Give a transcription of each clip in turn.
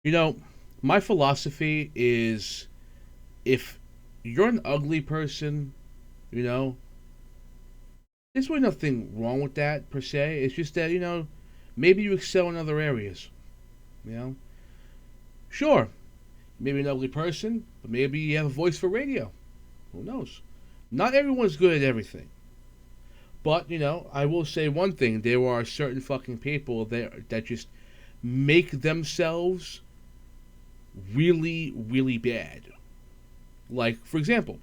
You know, my philosophy is if you're an ugly person, you know, there's really nothing wrong with that per se. It's just that, maybe you excel in other areas. You know, sure, maybe an ugly person, but maybe you have a voice for radio. Who knows? Not everyone's good at everything. But, I will say one thing. There are certain fucking people that just make themselves really, really bad. Like, for example,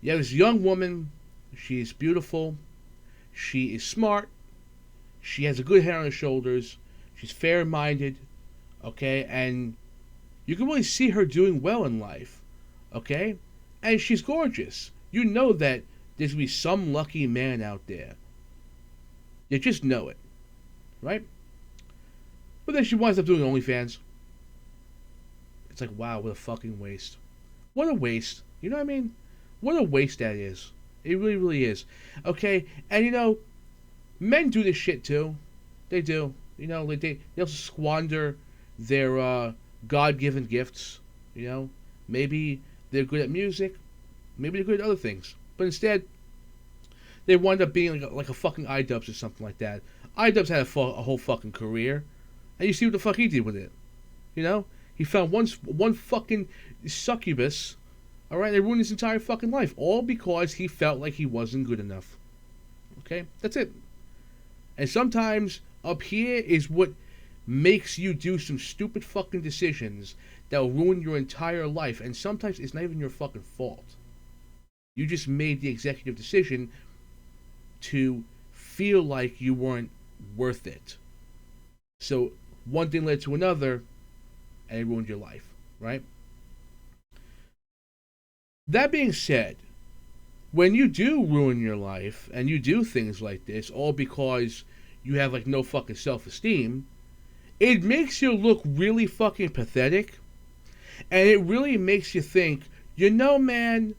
you have this young woman. She's beautiful. She is smart. She has a good head on her shoulders. She's fair-minded. Okay? And you can really see her doing well in life. Okay? And she's gorgeous. You know that there's going to be some lucky man out there. You just know it. Right? But then she winds up doing OnlyFans. It's like, wow, what a fucking waste. What a waste. You know what I mean? What a waste that is. It really, really is. Okay? And men do this shit too. They do. They also squander their God-given gifts. Maybe they're good at music. Maybe they're good at other things. But instead, they wind up being like a fucking iDubbbz or something like that. iDubbbz had a whole fucking career. And you see what the fuck he did with it. He found one fucking succubus. Alright, they ruined his entire fucking life. All because he felt like he wasn't good enough. Okay? That's it. And sometimes up here is what makes you do some stupid fucking decisions that will ruin your entire life. And sometimes it's not even your fucking fault. You just made the executive decision to feel like you weren't worth it. So one thing led to another, and it ruined your life, right? That being said, when you do ruin your life and you do things like this, all because you have like no fucking self-esteem, it makes you look really fucking pathetic, and it really makes you think, man,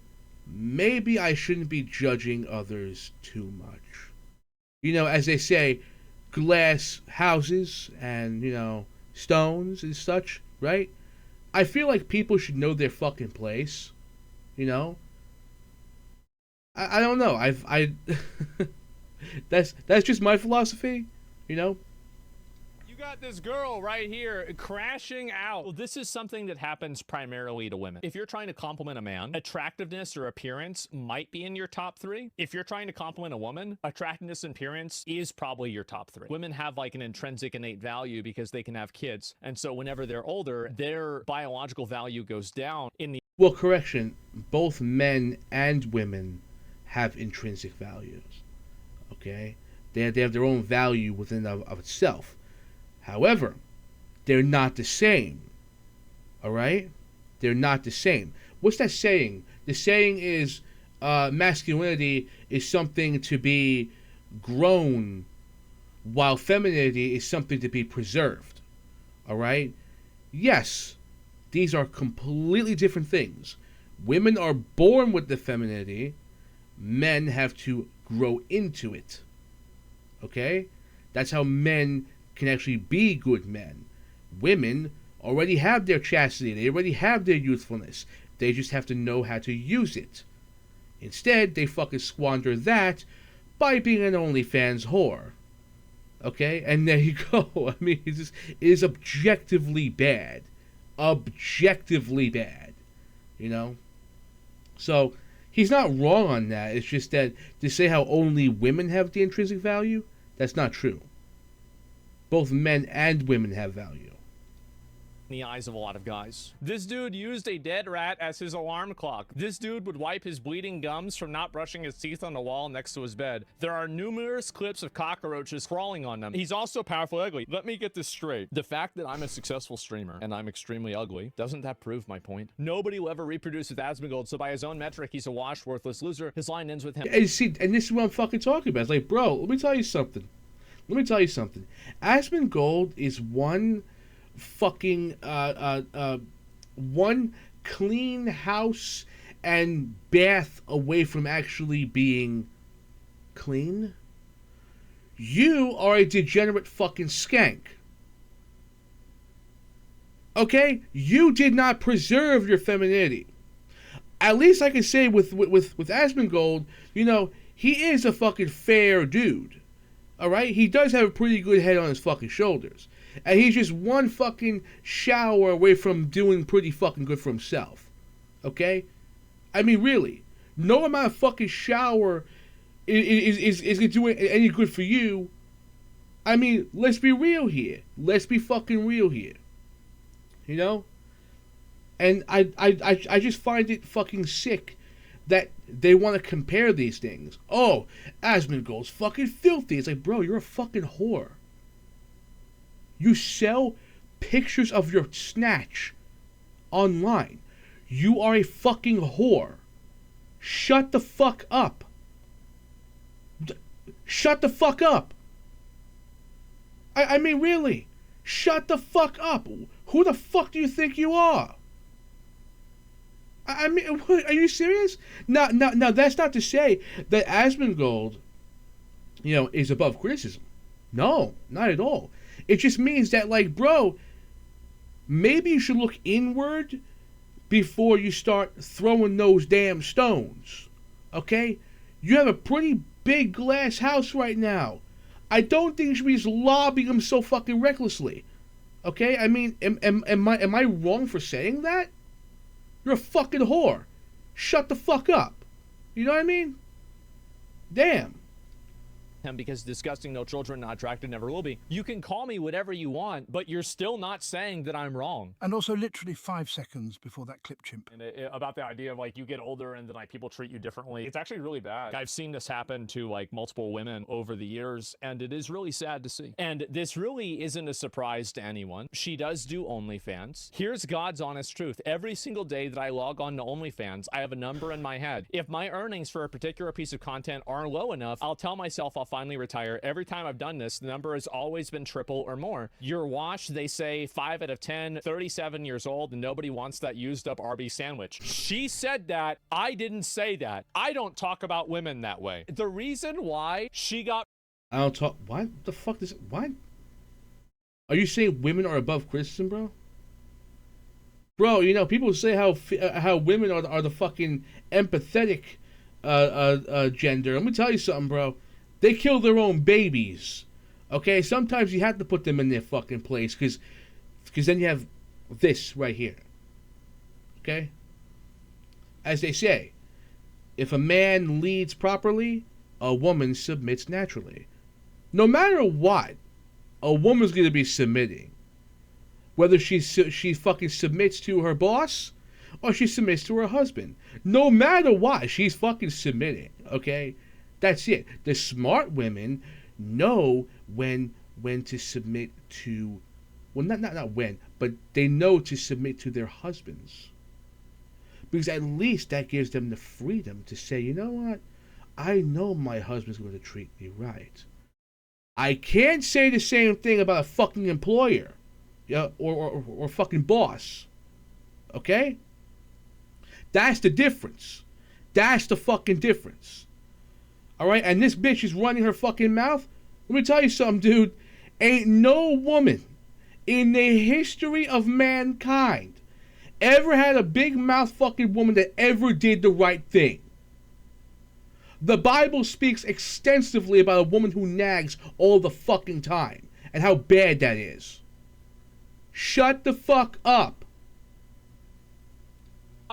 maybe I shouldn't be judging others too much. As they say, glass houses and, stones and such, right? I feel like people should know their fucking place. I don't know. That's just my philosophy. You got this girl right here crashing out. Well, this is something that happens primarily to women. If you're trying to compliment a man, attractiveness or appearance might be in your top 3. If you're trying to compliment a woman, attractiveness and appearance is probably your top 3. Women have like an intrinsic innate value because they can have kids. And so whenever they're older, their biological value goes down in the... Well, correction. Both men and women have intrinsic values. Okay? They have their own value within of itself. However, they're not the same. Alright? They're not the same. What's that saying? The saying is masculinity is something to be grown, while femininity is something to be preserved. Alright? Yes, these are completely different things. Women are born with the femininity. Men have to grow into it. Okay? That's how men can actually be good men. Women already have their chastity. They already have their youthfulness. They just have to know how to use it. Instead, they fucking squander that by being an OnlyFans whore. Okay? And there you go. I mean, it is objectively bad. Objectively bad. So, he's not wrong on that. It's just that to say how only women have the intrinsic value, that's not true. Both men and women have value. In the eyes of a lot of guys. This dude used a dead rat as his alarm clock. This dude would wipe his bleeding gums from not brushing his teeth on the wall next to his bed. There are numerous clips of cockroaches crawling on them. He's also powerfully ugly. Let me get this straight. The fact that I'm a successful streamer and I'm extremely ugly, doesn't that prove my point? Nobody will ever reproduce with Asmongold, so by his own metric, he's a washed, worthless loser. His line ends with him. And see, and this is what I'm fucking talking about. It's like, bro, let me tell you something. Asmongold is one fucking one clean house and bath away from actually being clean. You are a degenerate fucking skank. Okay? You did not preserve your femininity. At least I can say with Asmongold, you know, he is a fucking fair dude. Alright? He does have a pretty good head on his fucking shoulders. And he's just one fucking shower away from doing pretty fucking good for himself. Okay? I mean, really. No amount of fucking shower is going to do any good for you. I mean, let's be real here. Let's be fucking real here. You know? And I just find it fucking sick that they want to compare these things. Oh, Asmongold's fucking filthy. It's like, bro, you're a fucking whore. You sell pictures of your snatch online. You are a fucking whore. Shut the fuck up. Shut the fuck up. I mean, really. Shut the fuck up. Who the fuck do you think you are? I mean, are you serious? Now, that's not to say that Asmongold, you know, is above criticism. No, not at all. It just means that, like, bro, maybe you should look inward before you start throwing those damn stones. Okay? You have a pretty big glass house right now. I don't think you should be just lobbing them so fucking recklessly. Okay? I mean, am I wrong for saying that? You're a fucking whore. Shut the fuck up. You know what I mean? Damn. Because disgusting, no children, not attracted, never will be. You can call me whatever you want, but you're still not saying that I'm wrong. And also literally 5 seconds before that clip chimp. And about the idea of like you get older and then like people treat you differently, it's actually really bad. I've seen this happen to like multiple women over the years, and it is really sad to see. And this really isn't a surprise to anyone. She does do OnlyFans. Here's God's honest truth. Every single day that I log on to OnlyFans, I have a number in my head. If my earnings for a particular piece of content are low enough, I'll tell myself I'll finally retire. Every time I've done this, the number has always been triple or more. Your wash, they say 5 out of 10, 37 years old, and nobody wants that used up Arby's sandwich. She said that. I didn't say that. I don't talk about women that way. The reason why she got... I don't talk... What the fuck is... What? Are you saying women are above criticism, bro? Bro, you know, people say how women are the fucking empathetic gender. Let me tell you something, bro. They kill their own babies. Okay? Sometimes you have to put them in their fucking place, because then you have this right here. Okay? As they say, if a man leads properly, a woman submits naturally. No matter what, a woman's going to be submitting. Whether she fucking submits to her boss or she submits to her husband. No matter what, she's fucking submitting. Okay? That's it. The smart women know when to submit to, well, not when, but they know to submit to their husbands. Because at least that gives them the freedom to say, you know what? I know my husband's going to treat me right. I can't say the same thing about a fucking employer, yeah, or fucking boss. Okay? That's the difference. That's the fucking difference. Alright, and this bitch is running her fucking mouth. Let me tell you something, dude. Ain't no woman in the history of mankind ever had a big mouth fucking woman that ever did the right thing. The Bible speaks extensively about a woman who nags all the fucking time and how bad that is. Shut the fuck up.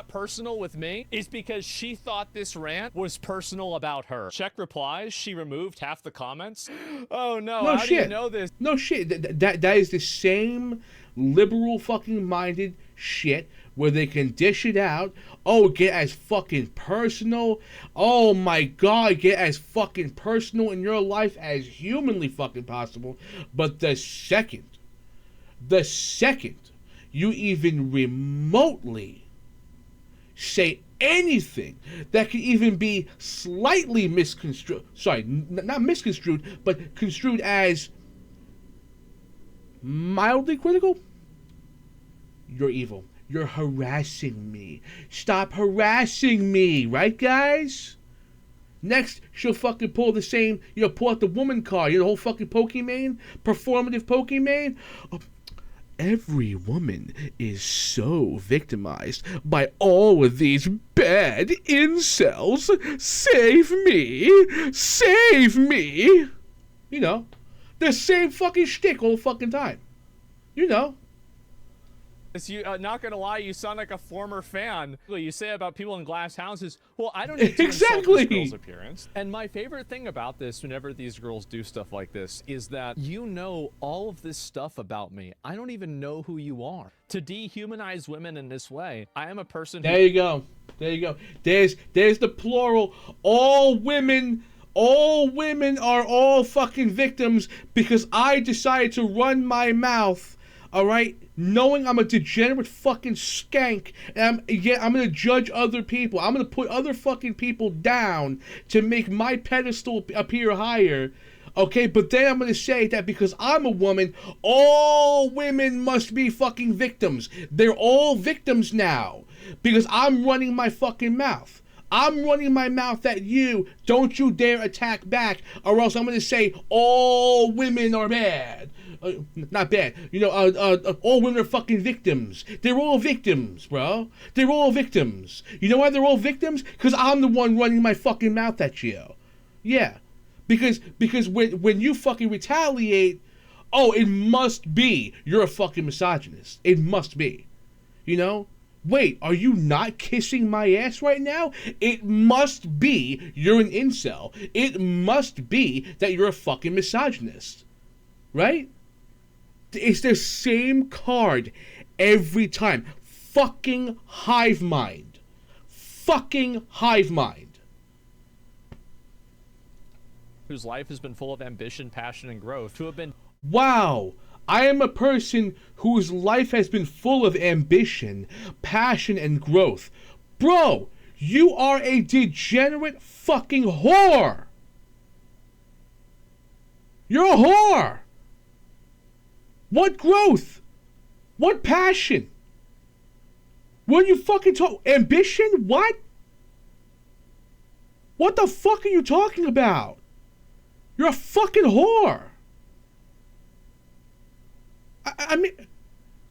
Personal with me is because she thought this rant was personal about her. Check replies, she removed half the comments. Oh no, how do you know this? No shit. That is the same liberal fucking minded shit where they can dish it out. Oh, get as fucking personal. Oh my god, get as fucking personal in your life as humanly fucking possible. But the second you even remotely say anything that can even be slightly misconstrued, sorry, not misconstrued, but construed as mildly critical, you're evil. You're harassing me. Stop harassing me, right, guys? Next, she'll fucking pull the same, pull out the woman card, the whole fucking Pokemon, performative Pokemon. every woman is so victimized by all of these bad incels. Save me! Save me! You know, the same fucking shtick all the fucking time. You know. You, not gonna lie, you sound like a former fan. You say about people in glass houses, well, I don't need to insult this girl's appearance. And my favorite thing about this, whenever these girls do stuff like this, is that you know all of this stuff about me. I don't even know who you are. To dehumanize women in this way, I am a person who— There you go. There you go. There's the plural. All women are all fucking victims because I decided to run my mouth, all right? Knowing I'm a degenerate fucking skank, and I'm gonna judge other people. I'm gonna put other fucking people down to make my pedestal appear higher. Okay, but then I'm gonna say that because I'm a woman, all women must be fucking victims. They're all victims now because I'm running my fucking mouth. I'm running my mouth at you. Don't you dare attack back, or else I'm gonna say all women are bad. Not bad. You know, all women are fucking victims. They're all victims, bro. They're all victims. You know why they're all victims? Because I'm the one running my fucking mouth at you. Yeah. Because when you fucking retaliate, oh, it must be you're a fucking misogynist. It must be. You know? Wait, are you not kissing my ass right now? It must be you're an incel. It must be that you're a fucking misogynist. Right? It's the same card every time. Fucking hive mind. Fucking hive mind. whose life has been full of ambition, passion, and growth, who have been— Wow. I am a person whose life has been full of ambition, passion, and growth. Bro, you are a degenerate fucking whore. You're a whore. What growth? What passion? What are you fucking ambition? What? What the fuck are you talking about? You're a fucking whore. I mean,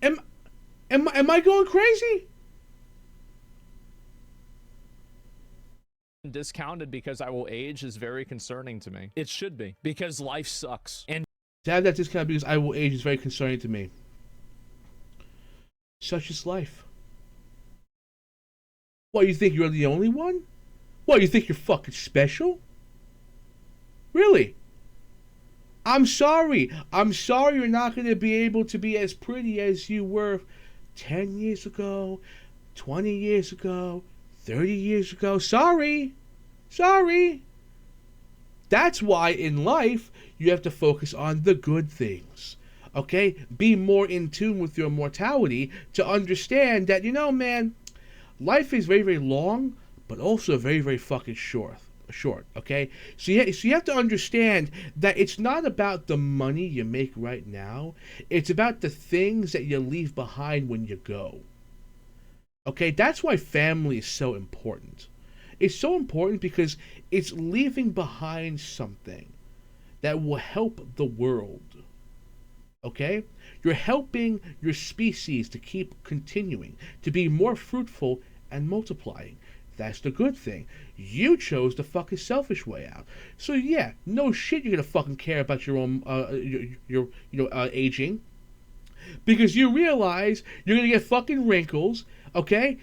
am I going crazy? discounted because I will age is very concerning to me. It should be, because life sucks. And To have that discount because I will age is very concerning to me. Such is life. What, you think you're the only one? What, you think you're fucking special? Really? I'm sorry. I'm sorry you're not going to be able to be as pretty as you were 10 years ago, 20 years ago, 30 years ago. Sorry. Sorry. That's why in life you have to focus on the good things. Okay? Be more in tune with your mortality to understand that, you know, man, life is very, very long, but also very, very fucking short. Okay? So you have to understand that it's not about the money you make right now. It's about the things that you leave behind when you go. Okay? That's why family is so important. It's so important because it's leaving behind something that will help the world. Okay? You're helping your species to keep continuing, to be more fruitful and multiplying. That's the good thing. You chose the fucking selfish way out. So yeah, no shit you're gonna fucking care about your own, aging. Because you realize you're gonna get fucking wrinkles, okay?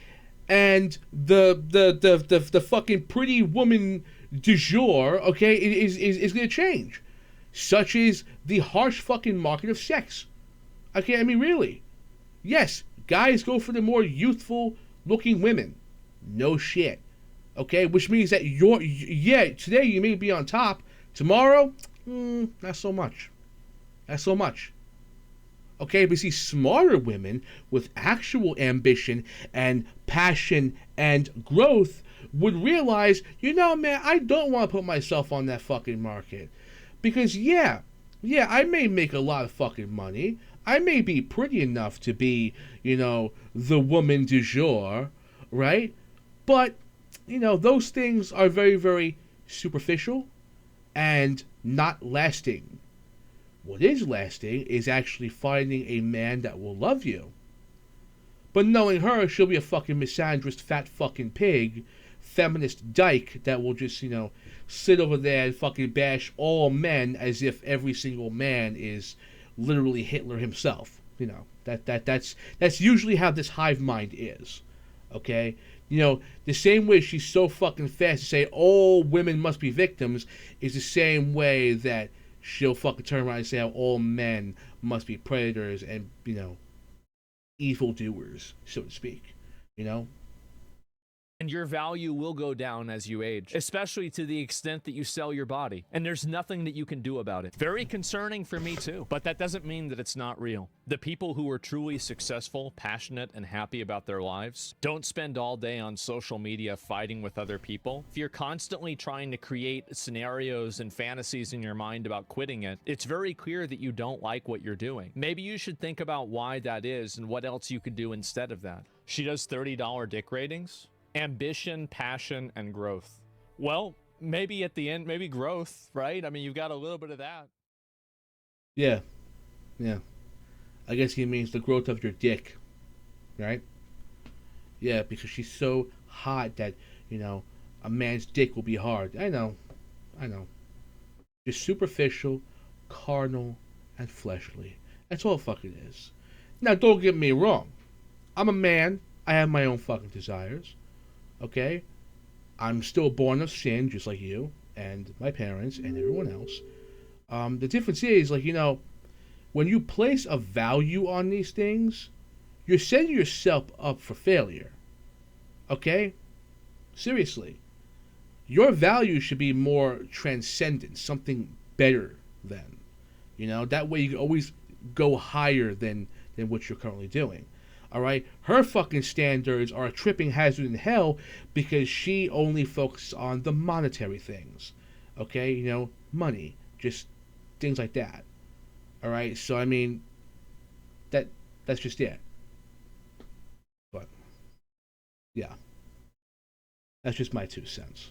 And the fucking pretty woman du jour, okay, is gonna change. Such is the harsh fucking market of sex. Okay, I mean, really. Yes, guys go for the more youthful looking women. No shit. Okay, which means that today you may be on top. Tomorrow, not so much. Not so much. Okay, but see, smarter women with actual ambition and passion and growth would realize, you know, man, I don't want to put myself on that fucking market. Because, yeah, I may make a lot of fucking money. I may be pretty enough to be, you know, the woman du jour, right? But, you know, those things are very, very superficial and not lasting. What is lasting is actually finding a man that will love you. But knowing her, she'll be a fucking misandrist, fat fucking pig, feminist dyke that will just, sit over there and fucking bash all men as if every single man is literally Hitler himself. That's usually how this hive mind is. Okay? The same way she's so fucking fast to say all women must be victims is the same way that she'll fucking turn around and say how all men must be predators and, evil doers, so to speak. And your value will go down as you age, especially to the extent that you sell your body. And there's nothing that you can do about it. Very concerning for me too, but that doesn't mean that it's not real. The people who are truly successful, passionate, and happy about their lives don't spend all day on social media fighting with other people. If you're constantly trying to create scenarios and fantasies in your mind about quitting it, it's very clear that you don't like what you're doing. Maybe you should think about why that is and what else you could do instead of that. She does $30 dick ratings. Ambition, passion, and growth. Well, maybe at the end, maybe growth, right? I mean, you've got a little bit of that. Yeah. I guess he means the growth of your dick, right? Yeah, because she's so hot that, a man's dick will be hard. I know. Just superficial, carnal, and fleshly. That's all it fucking is. Now, don't get me wrong. I'm a man. I have my own fucking desires. Okay? I'm still born of sin, just like you, and my parents, and everyone else. The difference is, when you place a value on these things, you're setting yourself up for failure. Okay? Seriously. Your value should be more transcendent, something better than. That way you can always go higher than what you're currently doing. Alright? Her fucking standards are a tripping hazard in hell because she only focuses on the monetary things. Okay? Money. Just things like that. Alright? So, that's just it. But, yeah. That's just my 2 cents.